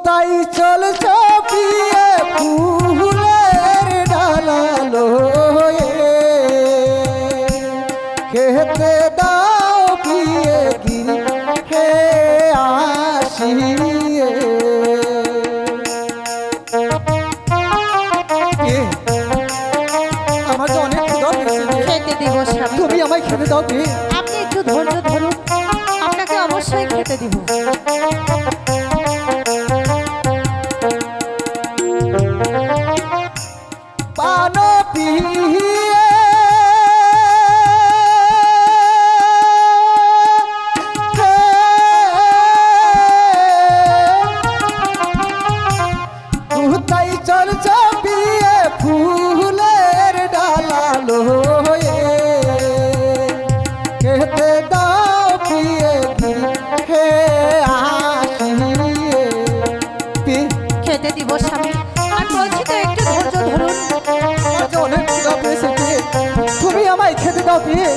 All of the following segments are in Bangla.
তাই চল চাপিয়ে ফুলের ডালালো খেতে দাও পিয়ে গিরি হে আসিয়ে আমার তো অনেক ক্ষুধা পেয়েছে। খেতে দিব স্বামী। তুমি আমায় খেতে দাও কি? আপনি একটু ধৈর্য ধরুন, আপনাকে অবশ্যই খেতে দিব। পান পিয়ে তাই চল চাপিয়ে ফুলের ডালালো খেতে দাও পিয়ে হে আসিয়ে খেতে দিব স্বামী। আর বলছি তো একটু ধৈর্য ধরুন। অনেক ক্ষুধা পেয়েছে পিয়ে, তুমি আমায় খেতে দাও পিয়ে।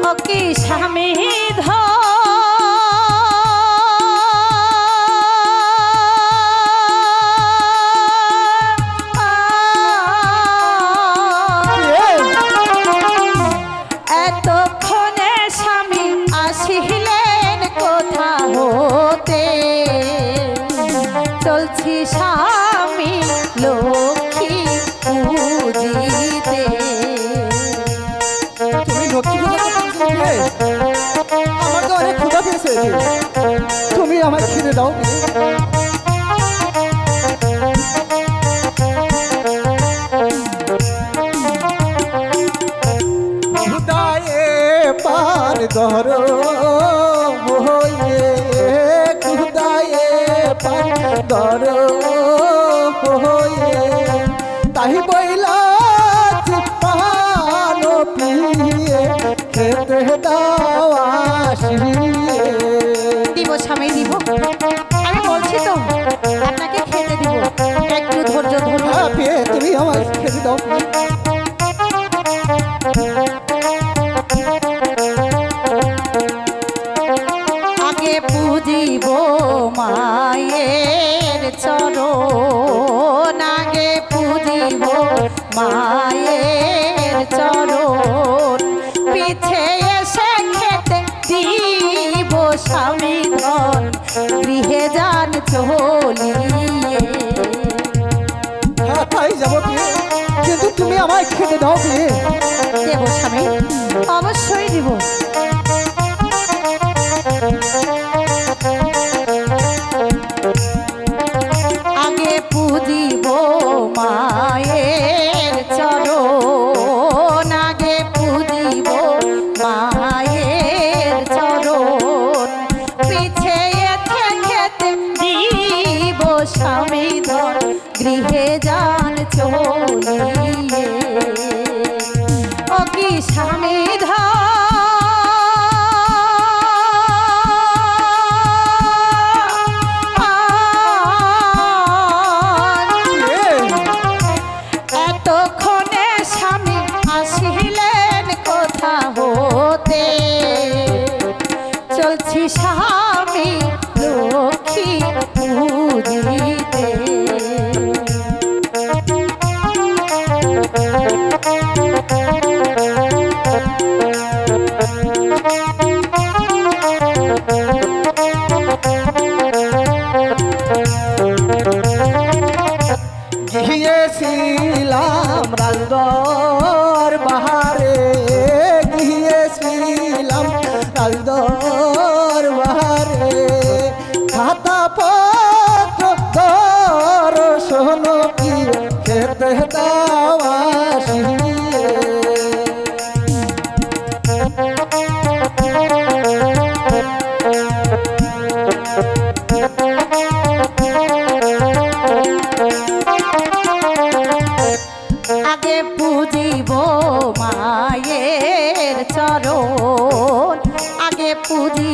ও কি স্বামী এতক্ষণে স্বামী আসিলেন কোথা হতে, চলছি স্বামী লক্ষ্মী পূজিতে। তুমি লক্ষ্মী পূজা করতে পিয়ে, আমার তো অনেক ক্ষুধা পেয়েছে, তুমি আমায় খেতে দাও পিয়ে। পার ধরো হয়ে খুদায়ে পার ধরো হয়ে তাই বইলা পান পিয়ে খেতে দাও আসিয়ে। দিব স্বামী দিব, আমি বলছি তো আপনাকে খেতে দিব, একটু ধৈর্য ধরুন। পিয়ে তুমি আমার খেতে দাও। আগে পুজিব মায়ের চরণ, আগে পুজিব মায়ের চরণ, পিছে এসে খেতে দিব স্বামী ধন, গৃহে যান চলিয়ে। তাই যাবো পিয়ে, কিন্তু তুমি আমায় খেতে দাও পিয়ে। দেব স্বামী, অবশ্যই দিব। আগে পুজিব মায়ের চরণ, আগে পুজিব মায়ের চরণ, পিছে এতে খেতে দিব স্বামী ধন, গৃহে যান চলিয়ে। ও কি স্বামী ধন এতক্ষণে স্বামী আসিলেন কোথা হতে, চলছি স্বামী লক্ষ্মী পূজিতে। গিয়েছিলাম রাজদর বাহারে, গিয়েছিলাম রাজদর বাহারে খাতা পত্র দর্শন কি খেতে দাও আসিয়ে। আগে পুজিব মায়ের চরণ, আগে পুজি